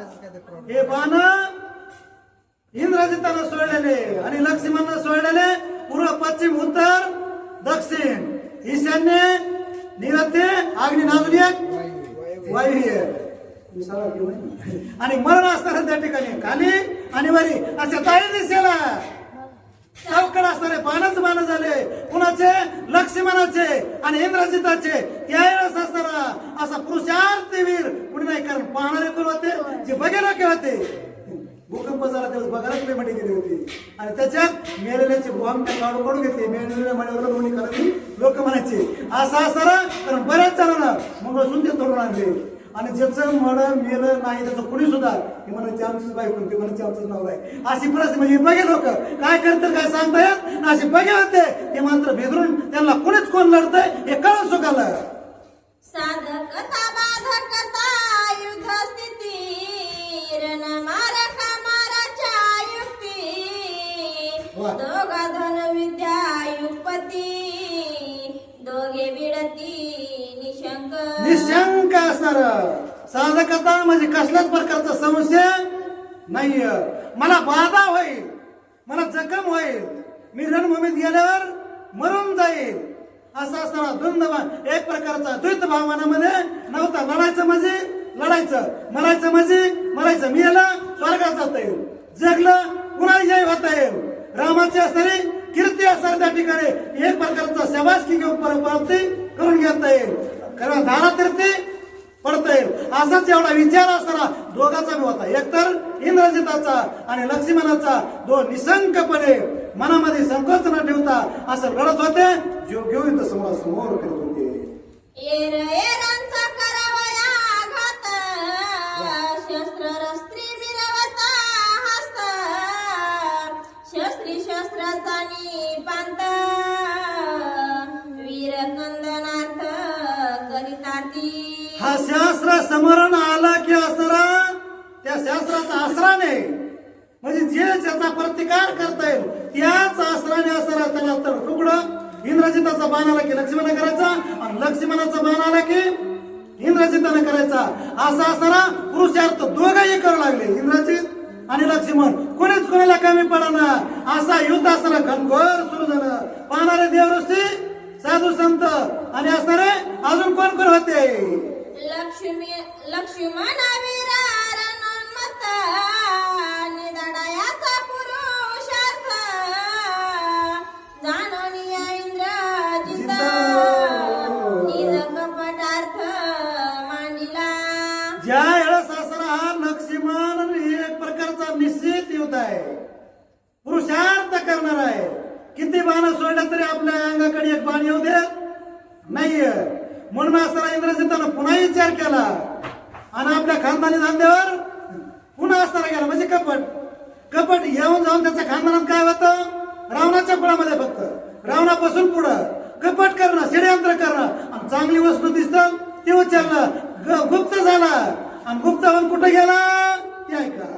हे बाण इंद्रजितानं सोडलेले आणि लक्ष्मणानं सोडलेले पूर्व पश्चिम उत्तर दक्षिण ईशान्य निरते आग्नी नाजुली वायव्य आणि मरण असणार त्या ठिकाणी खाली आणि वरी अशा ताई दिसेला चौकड असणारे बाणच बाण झाले कुणाचे लक्ष्मणाचे आणि इंद्रजिताचे त्यावेळेस असणारा असा पुरुषार्थी वीर कुणी नाही कारण पाहणारे कोण होते जे बघायला के होते भूकंप झाला त्यावेळेस बघायला पेमेंट गेली होती आणि त्याच्यात मेलेल्याचे बॉम्ब काढून घेतले मेलेल्या म्हणण्यावर दोन्ही करावी लोक म्हणायचे असा असणारा कारण बऱ्याच जणांना मंगळसूत्र तोडून आणले आणि ज्याचं मड मेलं नाही त्याचं कुणी सुद्धा हे म्हणायचे आमचीच बायको ते म्हणायचे आमचंच नाव आहे अशी परिस्थिती म्हणजे बघे लोक काय करतात काय सांगता येत असे बघे होते ते मात्र भेदरून त्यांना कुणीच कोण लढतंय हे कळून सुकालं साधकता बाधकता युद्ध स्थिती रणमारका माराच्या युक्ती दोघा धन विद्या युगपती दोघे बिडती निशंक असणार साधकता म्हणजे कसल्याच प्रकारचा समस्या नाहीये मला बाधा होईल मला जखम होईल मी रणभूमीत गेल्यावर मरून जाईल असं असताना द्वंद्व एक प्रकारचा द्वैत भावनामध्ये नव्हता लढायचं म्हणजे लढायचं मरायचं म्हणजे मरायचं मी याला स्वर्गात जाता येईल जगलं पुन्हा जय होता येईल रामाची असणारी कीर्ती असणार त्या ठिकाणी एक प्रकारचा शाबासकी घेऊन प्राप्ती करून घेता येईल कारण दारातीर्थी पडता येईल असाच एवढा विचार असताना दोघाचा बी होता एकतर इंद्रजिताचा आणि लक्ष्मणाचा दोन निसंकपणे मनामध्ये संकोच न ठेवता असं लढत होते जीव घेऊन समोर करत होते शस्त्र रस्त्री मिरवता हस्त शस्त्री शस्त्राचा निपांत वीर कंदनार्थ करिताती हा शास्त्र समरण आला की असणारा त्या शास्त्राचा आसराने म्हणजे जे ज्याचा प्रतिकार करता येईल त्याच आसराने असणारा त्याला तर तुकडं इंद्रजिताचा बाण आला की लक्ष्मण करायचा आणि लक्ष्मणाचा बाण आला की इंद्रजिताने करायचा असा असणारा पुरुषार्थ दोघंही करू लागले इंद्रजित आणि लक्ष्मण कोणीच कोणाला कमी पडणार असा युद्ध असणारा घनघोर सुरू झालं पाहणारे देवऋषी साधू संत आणि असणारे अजून कोण कोण होते लक्ष्मण वीरा रणोन्मत्त निधडयाचा पुरुषार्थ जाणूनिया इंद्रजित निज कपटार्थ मांडिला ज्या वेळेस असणारा हा लक्ष्मण एक प्रकारचा निश्चित युद्ध आहे पुरुषार्थ करणार आहे किती बाण सोडलं तरी आपल्या अंगाकडे एक बाण येऊ दे नाहीये म्हणून असताना इंद्रजितानं पुन्हा विचार केला आणि आपल्या खानदानी धंद्यावर पुन्हा असताना गेला म्हणजे कपट येऊन जाऊन त्याच्या खानदानात काय होतं रावणाच्या कुळामध्ये फक्त रावणापासून पुढं कपट करणं षडयंत्र करणं आणि चांगली वस्तू दिसतं ते उचललं गुप्त झाला आणि गुप्त होऊन कुठं गेला ते ऐका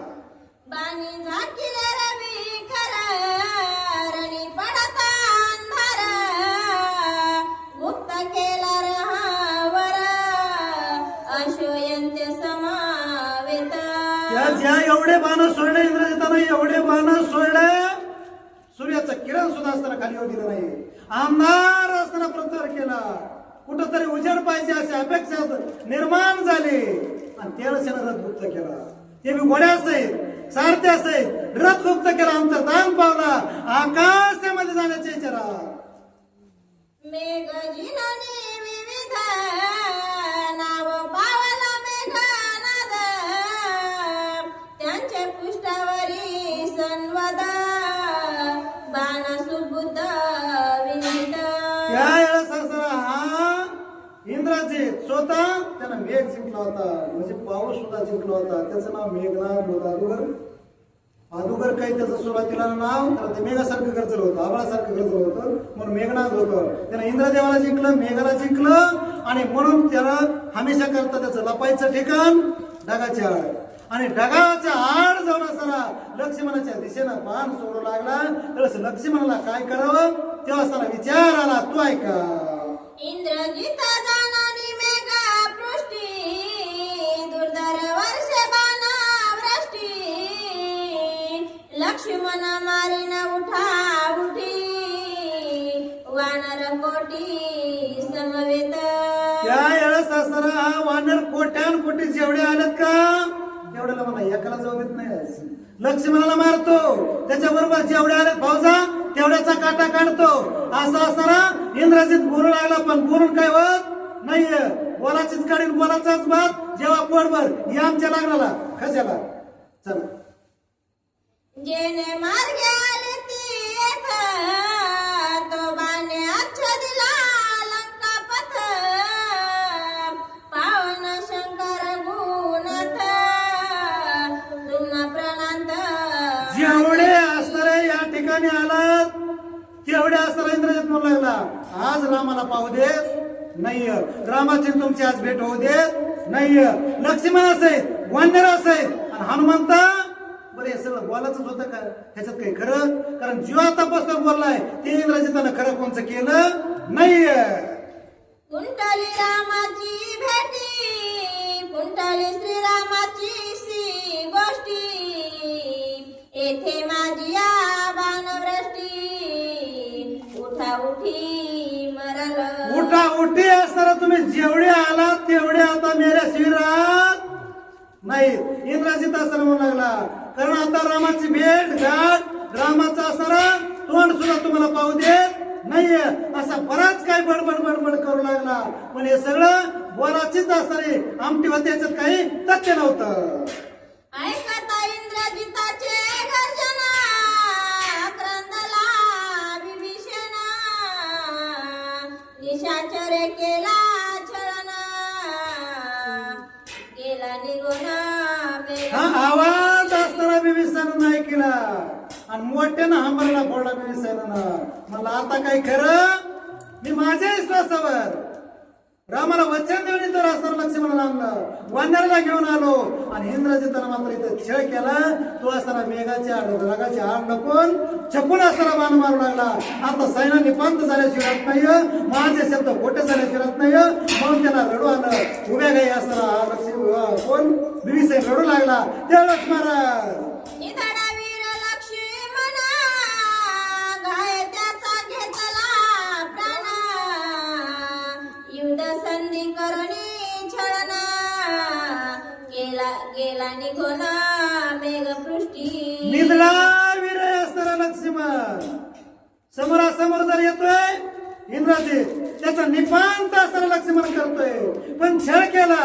बाणी झाकिले रवी रणी पडता अंधार गुप्त केला रहावर अशोयंत्य समावेत ज्या एवढे बाण सोडले इंद्रजितानं एवढे बाण सोडले सूर्याचं किरण सुद्धा असताना खाली येऊ दिलं नाही आमदार असताना प्रचार केला कुठंतरी उजेड पाहिजे अशी अपेक्षा निर्माण झाली आणि तेरशेनं रथ गुप्त केला ते बी घोड्या असेल सारथे असेल रथ गुप्त केला अंतर्धान पावला आकाशामध्ये जाण्याच्या इचारा मेघ जिननी विविध नाव पावला मेघनाद त्यांचे पृष्ठावरी संवाद बाण सुबुद्ध विनित त्या वेळेस हा इंद्रजित स्वतः त्यानं मेघ जिंकला होता म्हणजे पाऊस सुद्धा जिंकला होता त्याचं नाव मेघनाद होतं अगोदर काही त्याचं सुरुवातीला नाव ते मेघासारखं गरजलं होतं आभाळासारखं गरजलं होतं म्हणून मेघनाद होतं त्यानं इंद्रदेवाला जिंकलं मेघाला जिंकलं आणि म्हणून त्याला हमेशा करता त्याचं लपायचं ठिकाण ढगाच्या आड आणि ढगाच्या आड जाऊन असताना लक्ष्मणाच्या दिशेनं बाण सोडू लागला तर लक्ष्मणाला काय करावं तेव्हा असताना विचार आला तू ऐका इंद्रजित जाणानी मेघा पृष्ठी दुर्धर वर्ष बाणा लक्ष्मण मारिन उठा उठी वानर कोटी समवेत त्या वेळेस असताना हा वानर कोट्यान कोटी जेवढे आलेत का तेवढ्याला मला एकाला जाऊ देत नाही. लक्ष्मणाला मारतो, त्याच्याबरोबर जेवढे आलेत फौजा तेवढ्याचा काटा काढतो. असं असताना इंद्रजित बोलू लागला, पण बोलून काय होत नाहीये. बोलाचीच काढीन बोलाचाच बात जेव्हा पोटभर या आमच्या लागला कशाला. चला जेने मार्गे आले ती येथ तो बाने अच्छा दिला लंका पथ पावन शंकर गुणथ तुम्हा प्रणंत जेवढे असणारे या ठिकाणी आलात तेवढे असणारा इंद्रजित म्हणू लागला, आज रामाला पाहू देत नाहीये, रामाची तुमची आज भेट होऊ देत नाहीये. लक्ष्मण असेल, वानर असेल आणि हनुमंता बरं हे सगळं बोलायच होतं का ह्याच्यात काही खरं. कारण जीव आतापासून बोललाय ते इंद्रजितानं खरं कोणचं केलं नाहीये. कुंटली रामाची भेटी कुंटली श्रीरामाची सी गोष्टी येथे माझी या बाणवृष्टी उठा उठी मरल उठा उठी असताना तुम्ही जेवढे आलात तेवढे आता मेल्या शिबिरात नाही. इंद्रजित असताना म्हणू लागला, कारण आता रामाची भेट घाट रामाचा असणारा तोंड सुद्धा तुम्हाला पाहू देत नाहीये. असा बराच काय बडबड बडबड करू लागला, पण हे सगळं बोलाचीच असणारी आमटी होती, याच्यात काही तथ्य नव्हतं. ऐकता इंद्रजिताचे गर्जना क्रंदला विभीषणा निशाचरे केला छळना गेला निघून हा आवाज असताना बिबिसानं नाही केला आणि मोठ्यानं हांबरला फोडला बिबिसानं. मला आता काय खरं मी माझ्या विश्वासावर रामाला वचन देऊन इथं असताना लक्ष्मणाला आणलं, वानराला घेऊन आलो आणि इंद्रजितानं मात्र इथं छळ केला. तो असताना मेघाच्या रागाच्या आड लपून छपून असताना बाण मारू लागला. आता सैन्याने पंत झाल्याशिवाय राहत नाही, माझे शब्द खोटे झाल्याशिवाय राहत नाही, म्हणून त्याला रडू आलं. उभ्या गाई असताना कोण बिबिसाई रडू लागला. त्यावेळेस महाराज निधडा वीर लक्ष्मणा घाय त्याचा घेतला प्राण युद्ध संधी करुणी छळना गेला गेला निघून मेघपृष्टी. निधडा वीर असताना लक्ष्मण समोरासमोर जर येतोय इंद्रजित, त्याचा निपांत असताना लक्ष्मण करतोय, पण छळ केला.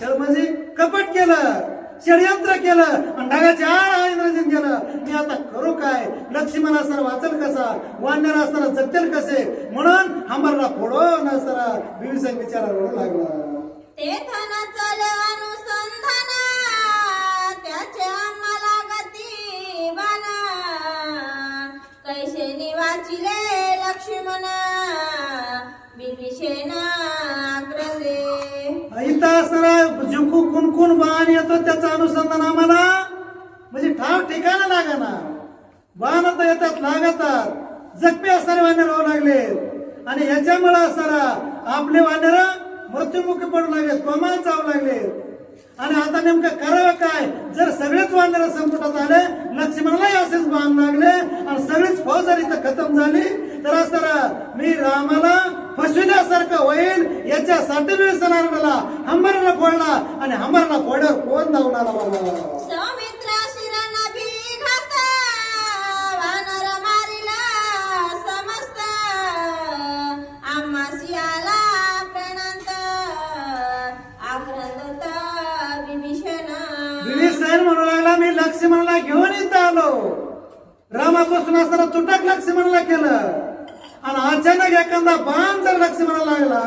छळ म्हणजे कपट केलं, षडयंत्र केलं आणि ढगाच्या आड इंद्रजित गेलं. मी आता करू काय? लक्ष्मण असताना वाचल कसा, वानर असताना जगतील कसे, म्हणून हांबरला फोडो नसताना बिभीषण बिचारा रडू लागला. तेथन चले अनुसंधान त्याचे आम्हाला गती बाना कैसे निवाचिले लक्ष्मण बिभीषण आग्रहे. इथं असणारा जिंकू कुणकुण बाण येतो त्याचं अनुसंधान आम्हाला म्हणजे ठाव ठिकाणा लागाना. बाण आता येतात लागतात, जखमी असणारे वानर होऊ लागले आणि याच्यामुळे असणारा आपले वानर मृत्युमुखी पडू लागले, कोमात जाऊ लागले. आणि आता नेमकं करावं काय? जर सगळेच वानर संकटात आले, लक्ष्मणालाही असेच बाण लागले आणि सगळीच फौज जर इथं खतम झाली, तर असताना मी रामाला फसविण्यासारखं होईल याच्यासाठी मी सणाला हंबरला फोडला आणि हंबरला फोड्यावर कोण धावून आला मला. सौमित्र शिरण बिघात वानर मारिला समस्त आम्हासी आला प्रणंत आक्रंदत बिभीषण. बिभीषण म्हणू लागला, मी लक्ष्मणाला घेऊन इथं आलो. रामापासून असताना तुटक लक्ष्मणाला केलं आणि अचानक एखादा बाण जर लक्ष्मणाला लागला,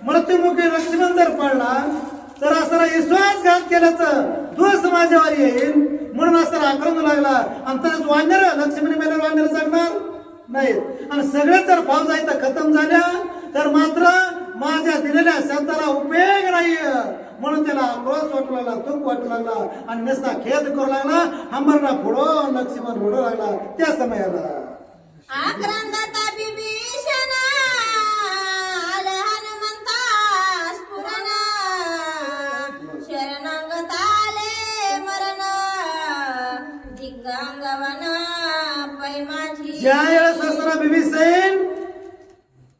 मृत्युमुखी लक्ष्मण जर पडला, तर असताना विश्वासघात केल्याचं दोष माझ्यावर येईल, म्हणून असताना आक्रमण लागला. आणि तरच वानर लक्ष्मणी मेल्यावर वानर जगणार नाहीत आणि सगळेच जर फौजा इथं खतम झाल्या, तर मात्र माझ्या दिलेल्या शब्दाला उपयोग नाही, म्हणून त्याला आक्रोश वाटू लागला, दुःख वाटू लागला आणि नुसता खेद करू लागला. हंबरला फोडो लक्ष्मण रडू लागला. त्या समयाला आक्रंदत बिभीषण आले हनुमंता स्फुरण शरणागत आले मरण दिग्गांगवन ज्या वेळेस असताना बिभीषण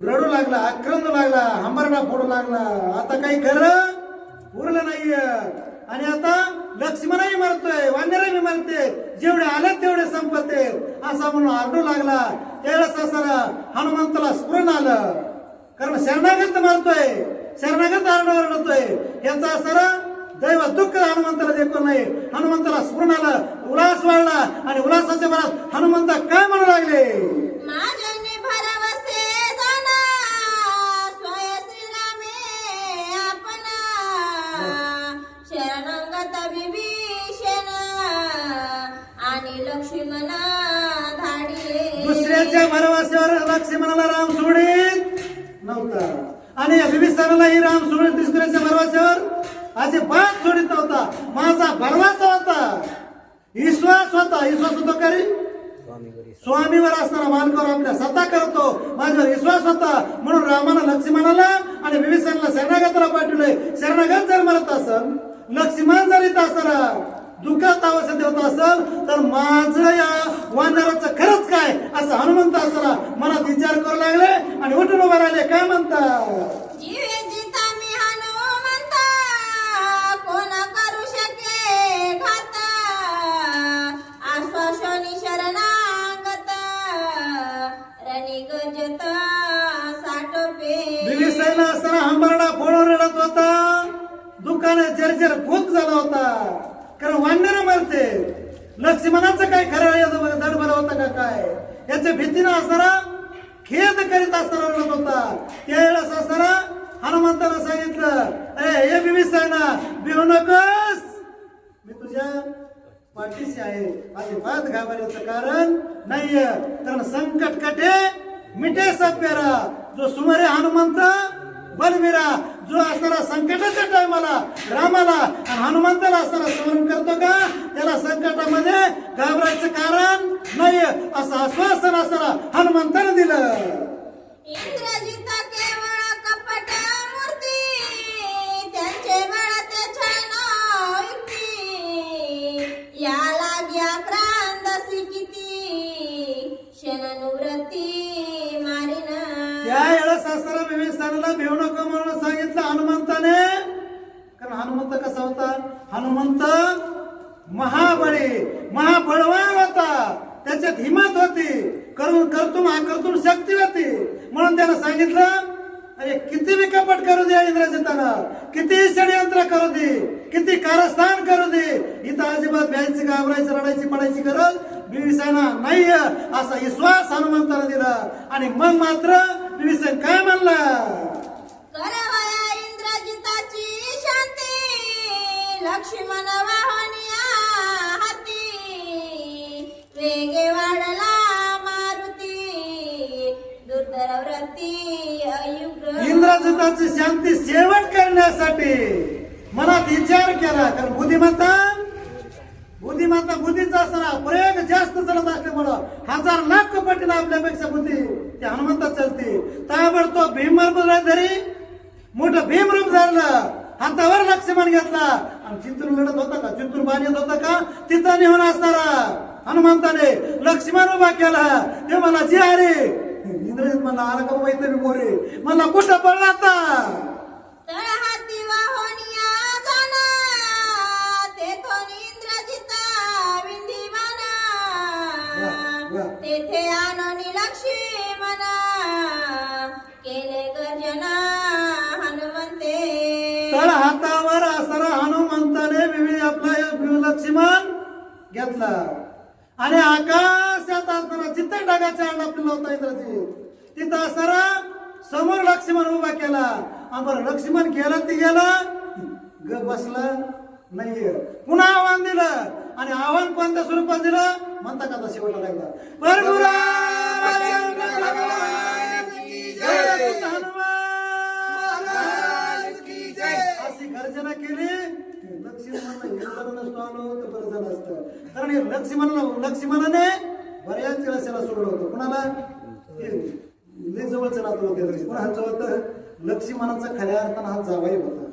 रडू लागला, आक्रंदू लागला, हंबरडा फोडू लागला, आता काही खरं उरलं नाहीये. आणि आता लक्ष्मणही मरतोय, वानरही मरते, जेवढे आले तेवढे संपते असा म्हणून आरडू लागला. त्यावेळेस असताना हनुमंताला स्फुरण आलं, कारण शरणागत मरतोय, शरणागत आरडतोय, याचा असताना दैव दुःख हनुमंताला देखील नाही. हनुमंताला स्फुरण आलं, उल्हास वाढला आणि उल्हासाच्या भरात हनुमंत काय म्हणू लागले, माझ्याने भरवसे जाना स्वय श्रीरामे आपणा शरणागत विभीषण आणि लक्ष्मण धाडिले. दुसऱ्याच्या भरवशावर लक्ष्मणाला राम सोडित नव्हता आणि बिभीषणालाही राम सोडित दुसऱ्याच्या भरवशावर अजिबात सोडित नव्हता. माझा भरवसा होता, विश्वास होता. विश्वास होतो का रे? स्वामीवर असताना मालकावर आपल्या सत्ता करतो, माझ्यावर विश्वास होता म्हणून रामानं लक्ष्मणाला आणि बिभीषणाला शरणागताला पाठवले. शरणागत जर मरत असल, लक्ष्मण जर इथं असताना दुःखात अवस्थेत होत असल, तर माझं या वानराचं खरंच काय असं हनुमंत असताना मनात विचार करू लागले आणि उठून उभे राहिले. काय म्हणतात, जीवे जिता मी हनुमंता कोण करू शके घात आश्वासनी शरणागत रणी गजत साठोपे. बिभीषण असताना हंबरडा फोडून रडत होता, दुःखाने जर्जर भूत झाला होता, कारण वानर मरते. लक्ष्मणाचं काय खरं दडबड होतं का काय, याच्या भीतीनं असताना खेद करीत असताना रडत होता. त्यावेळेस असताना हनुमंतानं सांगितलं, अरे हे बिभीषण भिवू नकोस, मी तुझ्या पाठीशी आहे. अजिबात घाबरायचं कारण नाहीये, कारण संकट कटे मिटे सब पेरा. जो सुमारे हनुमंत बलवीरा, जो असताना संकटाच्या टायमाला रामाला आणि हनुमंताला असताना स्मरण करतो का, त्याला संकटामध्ये घाबरायचं कारण नाही असं आश्वासन असताना हनुमंतानं दिलं. इंद्रजित केवळ कपट मूर्ती त्यांचे बळते छळण युक्ती या लाग्या क्रांदसी किती क्षणनुवृत्ती मारिन. त्यावेळेस असताना बिभीषणाला भिवू नको म्हणून सांगितलं हनुमंताने. कारण हनुमंत कसा होता, हनुमंत महाबळी महाबळवान होता, त्याच्यात हिंमत होती, कर्तुम शक्ती होती. म्हणून त्यानं सांगितलं, अरे किती बी कपट करू दे इंद्रजितानं, किती षडयंत्र करू दे, किती कारस्थान करू दे, इथं अजिबात भ्यायची घाबरायची रडायची पडायची गरज बिभीषणा नाहीये असा विश्वास हनुमंतानं दिला. आणि मग मात्र बिभीषण काय म्हणला, करवया इंद्रजिताची शांती लक्ष्मण वाहनिया हाती वेगे वाढला मारुती दुर्धर व्रती अयुग्र. इंद्रजिताची शांती शेवट करण्यासाठी मनात विचार केला, कारण बुद्धीचा असताना प्रयोग जास्त चालत असल्यामुळं 1000 लाख पटीला आपल्यापेक्षा बुद्धी ते हनुमंतात चालते. ताबडतोब धरी मोठं भीमरूप धरलं, हातावर लक्ष्मण घेतला आणि चिंतून लढत होता का, चिंतून बाण येत होता का, तिथं निघून असणारा हनुमंताने लक्ष्मण उभा केला. ते मला जे अरे इंद्रजित म्हणला, आला का बाबा इथं मी मोरे, मला कुठं पडला आता, तळहाती वाहनिया जाना तेथून इंद्रजिता विंधीवाना तेथे आणून लक्ष्मण केले गर्जना हनुमंते. तळ हातावर असणारा हनुमंताने आपला लक्ष्मण घेतला आणि आकाशात असणारा चित्त ढगाच्या अंडा आपल्याला होता इंद्रजित, तिथं असणारा समोर लक्ष्मण उभा केला. बरं लक्ष्मण गेला ती गेला, ग बसला नाहीये. पुन्हा आव्हान दिलं आणि आव्हान कोणत्या स्वरूपात दिलं म्हणता का, शेवटला लागला अशी गर्जना केली. लक्ष्मण नसतो आलो तर बरं झालं असतं, कारण लक्ष्मणाने बऱ्याच वेळेस त्याला सोडलं होतं. कुणाला जवळचं नातं होते, कुणाचं होतं लक्ष्मणाचा खऱ्या अर्थानं हा जावाई होता.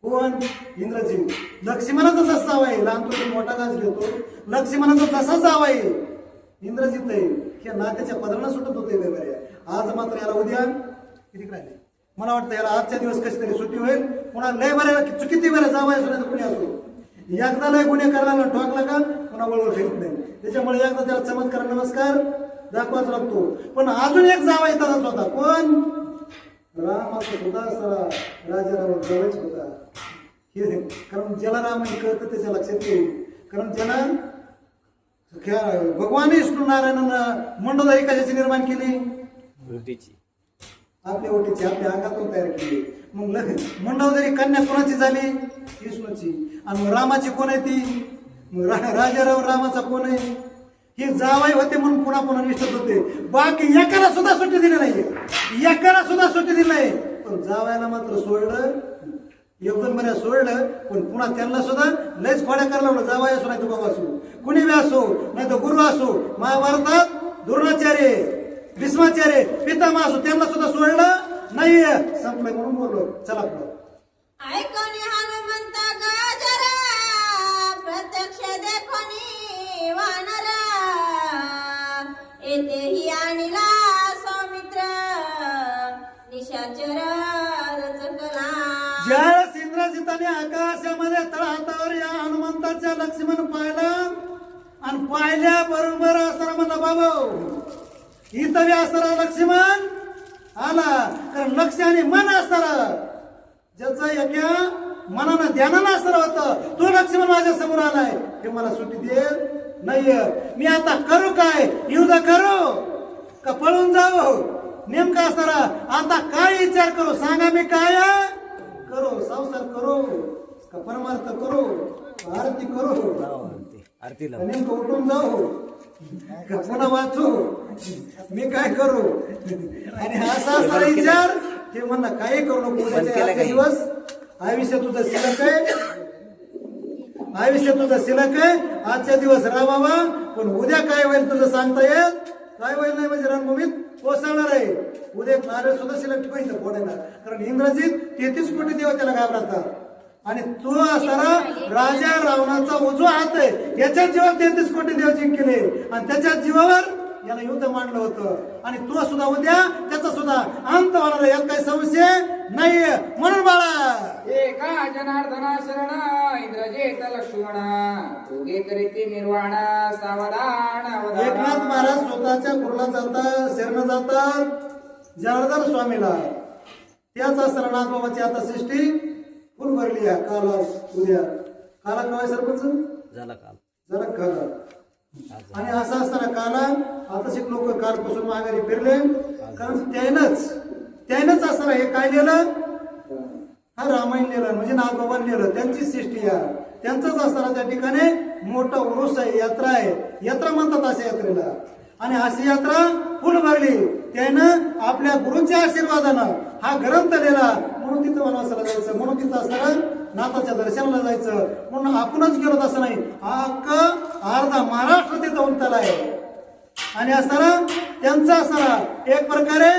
कोण, इंद्रजित. लक्ष्मणाचा जसा जावाई, लहान तो मोठा घास घेतो, लक्ष्मणाचा तसा जावाई इंद्रजित आहे हे नात्याच्या पदरानं सुटत होते वेगळे. आज मात्र याला उद्या किती राहिले मला वाटतं याला आजच्या दिवस कशी तरी सुट्टी होईल. पुन्हा लय बऱ्या किती बऱ्या जावं असो नाही कुणी असो एकदा लय गुन्हे करायला ठोकला का पुन्हा वळवळ फिरत नाही. त्याच्यामुळे एकदा त्याला चमत्कार नमस्कार दाखवाच लागतो. पण अजून एक जावा येतात होता कोण रामाचा सुद्धा सरा राजारावर जवळच होता हे. कारण ज्याला राम कळतं त्याच्या लक्षात येईल. कारण ज्याला भगवान विष्णू नारायणानं मंडोदरी कशाची निर्माण केली आपल्या ओटीची आपल्या अंगातून तयार केली. मग मंडोदरी कन्या कोणाची झाली विष्णूची. आणि रामाची कोण आहे ती मग राजाराव रामाचा कोण आहे हे जावाई होते म्हणून पुन्हा पुन्हा निष्ठत होते. बाकी एकाला सुद्धा सुट्टी दिली नाही एकाला सुद्धा सुट्टी दिली नाही. पण जावायला मात्र सोडलं एक दोन महिन्यात सोडलं. पण पुन्हा त्यांना सुद्धा लयच खोड्या करायला लागलं. जावाई असो नाही तो बाबा असो कुणी बी असो नाही तर गुरु असो. महाभारतात द्रोणाचार्य भीष्माचार्य पितामह असो त्यांना सुद्धा सोडलं नाही. संपलंय म्हणून बोललो चला पुढं. ऐकोनी हनुमंत गजरा प्रत्यक्ष देखोनी वानरा येथेही आणला सौमित्र निशाचर रचकला. ज्यावेळेस इंद्रजिताने आकाशामध्ये तळहातावर या हनुमंताच्या लक्ष्मण पाहिला आणि पाहिल्याबरोबर असताना म्हणला बाबा इथं बी असणारा लक्ष्मण आला. कारण लक्ष आणि मन असणारा ज्याचा एका मनानं ध्यानानं असणार होतं तो लक्ष्मण माझ्या समोर आलाय. हे मला सुट्टी दे नाही. मी आता करू काय युद्ध करू का पळून जाऊ नेमका असणारा आता काय विचार करू सांगा. मी काय करू संसार करू का परमार्थ करू आरती करू नेमकं उठून जाऊ का पुन्हा वाचू मी काय करू. आणि असा असणारा विचार ते म्हणणं काही करू नको. आजचे दिवस आयुष्य तुझं शिल्लक आहे आयुष्य तुझं शिल्लक आहे. आजच्या दिवस राहावा पण उद्या काय होईल तुझं सांगता येत काय होईल नाही. म्हणजे रणभूमीत कोसळणार आहे. उद्या नारळ सुद्धा शिल्लक ठेवायचं फोडायला. कारण इंद्रजित 33 कोटी देव त्याला घाबरतात. आणि तो असणारा राजा रावणाचा उजवा हात आहे. याच्याच जीवावर 33 कोटी देव जिंकले आणि त्याच्याच जीवावर याला युद्ध मांडलं होतं. आणि तो सुद्धा उद्या त्याचा सुद्धा अंत होणार आहे यात काही संशय नाहीये. म्हणून बाळा एका जनार्दना शरण इंद्रजित लक्ष्मण तुगे करीती निर्वाण सावधान एकनाथ महाराज स्वतःच्या कुर्ला जातात शरण जातात जनार्दन स्वामीला. त्याच असताना नाथबाबाची आता सृष्टी फुल भरली आहे. काल उद्या काला काय सरपंच झाला काल जरा काला. आणि असं असताना काला आता लोक कालपासून माघारी फिरले. कारण त्यानंच असताना हे काय लिहिलं हा रामायण लिहिलं म्हणजे नाथबाबांनी लिहिलं त्यांची सृष्टी आहे. त्यांचंच असताना त्या ठिकाणी मोठा उरुस आहे यात्रा आहे. यात्रा म्हणतात अशा यात्रेला. आणि अशी यात्रा फुल भरली. त्यानं आपल्या गुरूंच्या आशीर्वादानं हा ग्रंथ लिहिला. म्हणून तिथं वनवासाला जायचं म्हणून तिथं असताना नाथाच्या दर्शनाला जायचं म्हणून आपणच गेलो तसं नाही. अर्धा महाराष्ट्र तिथं उमटला आहे. आणि असताना त्यांचा असताना एक प्रकारे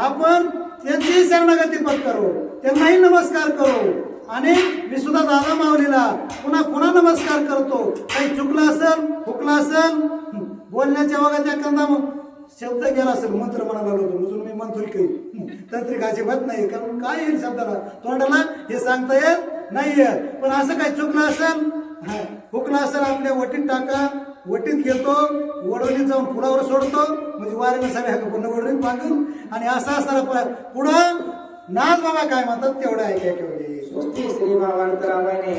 आपण त्यांचीही शरणागती पत्करू त्यांनाही नमस्कार करू. आणि मी सुद्धा दादा माऊलीला पुन्हा पुन्हा नमस्कार करतो. काही चुकलं असेल हुकलं असेल बोलण्याच्या वगैरे त्या कंदा शब्द गेला असेल मंत्र म्हणाला होतो म्हणून मी मंत्री काही तांत्रिक अजिबात नाही. कारण काय येईल शब्दाला तोंडाला हे सांगता येत नाहीये. पण असं काही चुकलं असेल हुकलं असेल आपल्या वटीत टाका वटीत घेतो वडवलीत जाऊन पुढावर सोडतो म्हणजे वारीनं सगळ्या पुन्हा वडवलीत मागून. आणि असं असताना पुढं नाथ बाबा काय म्हणतात तेवढं ऐकाय तेवढे श्री बाबांतरामाने